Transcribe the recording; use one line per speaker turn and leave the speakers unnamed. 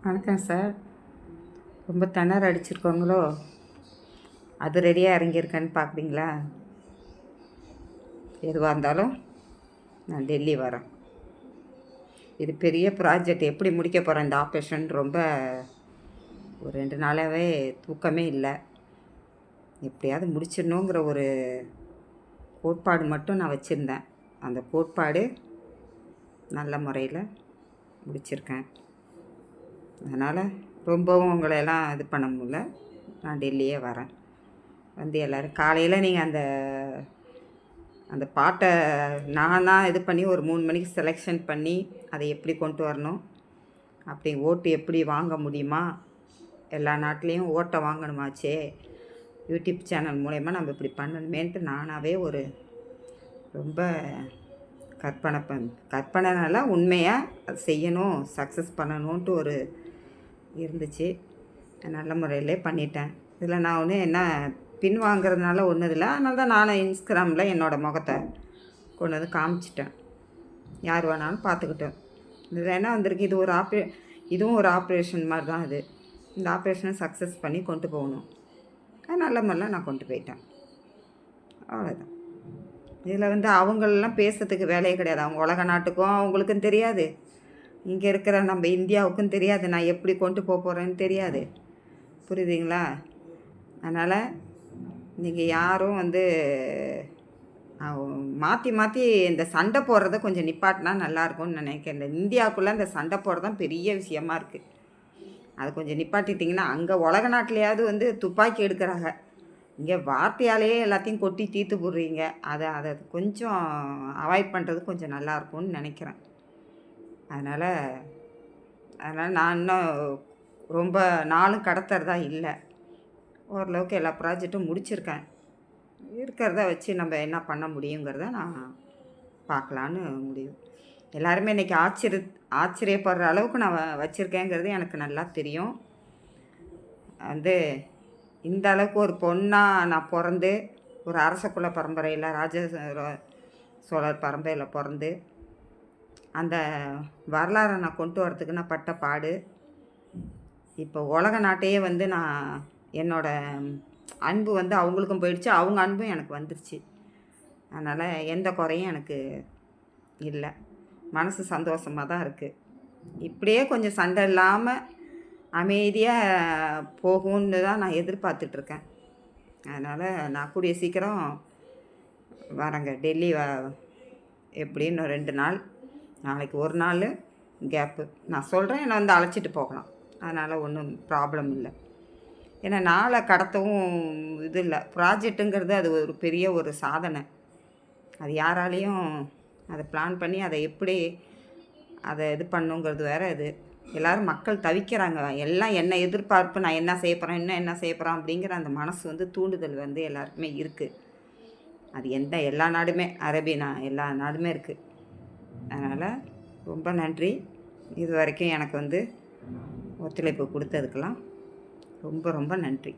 வணக்கம் சார். ரொம்ப திணற அடிச்சிருக்கோங்களோ? அது ரெடியாக இறங்கியிருக்கேன்னு பார்க்குறீங்களா? எதுவாக இருந்தாலும் நான் டெல்லி வரேன். இது பெரிய ப்ராஜெக்ட், எப்படி முடிக்க போகிறேன் இந்த ஆப்ரேஷன்? ரொம்ப ஒரு 2 நாளாகவே தூக்கமே இல்லை. எப்படியாவது முடிச்சிடணுங்கிற ஒரு கோட்பாடு மட்டும் நான் வச்சுருந்தேன். அந்த கோட்பாடு நல்ல முறையில் முடிச்சிருக்கேன். அதனால் ரொம்பவும் உங்களையெல்லாம் இது பண்ண முடியல. நான் டெல்லியே வரேன். வந்து எல்லோரும் காலையில் நீங்கள் அந்த பாட்டை நான் தான் இது பண்ணி ஒரு 3 மணிக்கு செலெக்ஷன் பண்ணி அதை எப்படி கொண்டு வரணும், அப்படி ஓட்டு எப்படி வாங்க முடியுமா, எல்லா நாட்டிலையும் ஓட்டை வாங்கணுமாச்சே, யூடியூப் சேனல் மூலயமா நம்ம இப்படி பண்ணணுமேன்ட்டு நானாகவே ஒரு ரொம்ப கற்பனைனால உண்மையாக அது செய்யணும், சக்ஸஸ் பண்ணணுன்ட்டு ஒரு இருந்துச்சு. நல்ல முறையிலே பண்ணிட்டேன். இதில் நான் என்ன பின்வாங்கிறதுனால ஒன்றும் இல்லை. அதனால தான் நானும் இன்ஸ்டாகிராமில் என்னோடய முகத்தை கொண்டு வந்து காமிச்சிட்டேன். யார் வேணாலும் பார்த்துக்கிட்டோம். இதில் என்ன வந்திருக்கு, இதுவும் ஒரு ஆப்ரேஷன் மாதிரி தான். இந்த ஆப்ரேஷனை சக்ஸஸ் பண்ணி கொண்டு போகணும். அது நல்ல முறையில் நான் கொண்டு போயிட்டேன். அவ்வளோதான். இதில் அவங்களெலாம் பேசுறதுக்கு வேலையே கிடையாது. அவங்க உலக நாட்டுக்கும் அவங்களுக்கும் தெரியாது, இங்கே இருக்கிற நம்ம இந்தியாவுக்கும் தெரியாது, நான் எப்படி கொண்டு போகிறேன்னு தெரியாது. புரியுதுங்களா? அதனால் நீங்கள் யாரும் மாற்றி மாற்றி இந்த சண்டை போடுறத கொஞ்சம் நிப்பாட்டினா நல்லாயிருக்கும்னு நினைக்கிறேன். இந்த இந்தியாவுக்குள்ளே இந்த சண்டை போடுறது தான் பெரிய விஷயமா இருக்குது. அதை கொஞ்சம் நிப்பாட்டிட்டிங்கன்னா, அங்கே உலக நாட்டிலையாவது துப்பாக்கி எடுக்கிறாங்க, இங்கே வார்த்தையாலேயே எல்லாத்தையும் கொட்டி தீர்த்து போடுறீங்க. அதை கொஞ்சம் அவாய்ட் பண்ணுறது கொஞ்சம் நல்லாயிருக்கும்னு நினைக்கிறேன். அதனால் நான் இன்னும் ரொம்ப நாளும் கடத்துறதா இல்லை. ஓரளவுக்கு எல்லா ப்ராஜெக்ட்டும் முடிச்சிருக்கேன். இருக்கிறத வச்சு நம்ம என்ன பண்ண முடியுங்கிறத நான் பார்க்கலான்னு முடிவு. எல்லாருமே இன்றைக்கி ஆச்சரியப்படுற அளவுக்கு நான் வச்சுருக்கேங்கிறது எனக்கு நல்லா தெரியும். இந்த அளவுக்கு ஒரு பொண்ணாக நான் பிறந்து, ஒரு அரச குல பரம்பரையில், ராஜ சோழர் பரம்பரையில் பிறந்து, அந்த வரலாறை நான் கொண்டு வரத்துக்கு நான் பட்ட பாடு, இப்போ உலக நாட்டையே நான் என்னோடய அன்பு அவங்களுக்கும் போயிடுச்சு, அவங்க அன்பும் எனக்கு வந்துருச்சு. அதனால் எந்த குறையும் எனக்கு இல்லை. மனசு சந்தோஷமாக தான் இருக்குது. இப்படியே கொஞ்சம் சண்டை இல்லாமல் அமைதியாக போகும்னு தான் நான் எதிர்பார்த்துட்ருக்கேன். அதனால் நான் கூடிய சீக்கிரம் வரேங்க. டெல்லி எப்படின்னு 2 நாள், நாளைக்கு ஒரு நாள் கேப்பு நான் சொல்கிறேன். என்னை அழைச்சிட்டு போகலாம். அதனால் ஒன்றும் ப்ராப்ளம் இல்லை. ஏன்னா நாளை கடத்தவும் இது இல்லை. ப்ராஜெக்ட்டுங்கிறது அது ஒரு பெரிய ஒரு சாதனை. அது யாராலையும் அதை பிளான் பண்ணி அதை எப்படி இது பண்ணுங்கிறது வேறு. எல்லோரும் மக்கள் தவிக்கிறாங்க. எல்லாம் என்ன எதிர்பார்ப்பு, நான் என்ன செய்ய போகிறேன், இன்னும் என்ன செய்ய போகிறேன் அப்படிங்கிற அந்த மனசு தூண்டுதல் எல்லாருக்குமே இருக்குது. அது எல்லா நாடுமே, எல்லா நாடுமே இருக்குது. அதனால் ரொம்ப நன்றி. இது வரைக்கும் எனக்கு ஒத்துழைப்பு கொடுத்ததுக்கெல்லாம் ரொம்ப ரொம்ப நன்றி.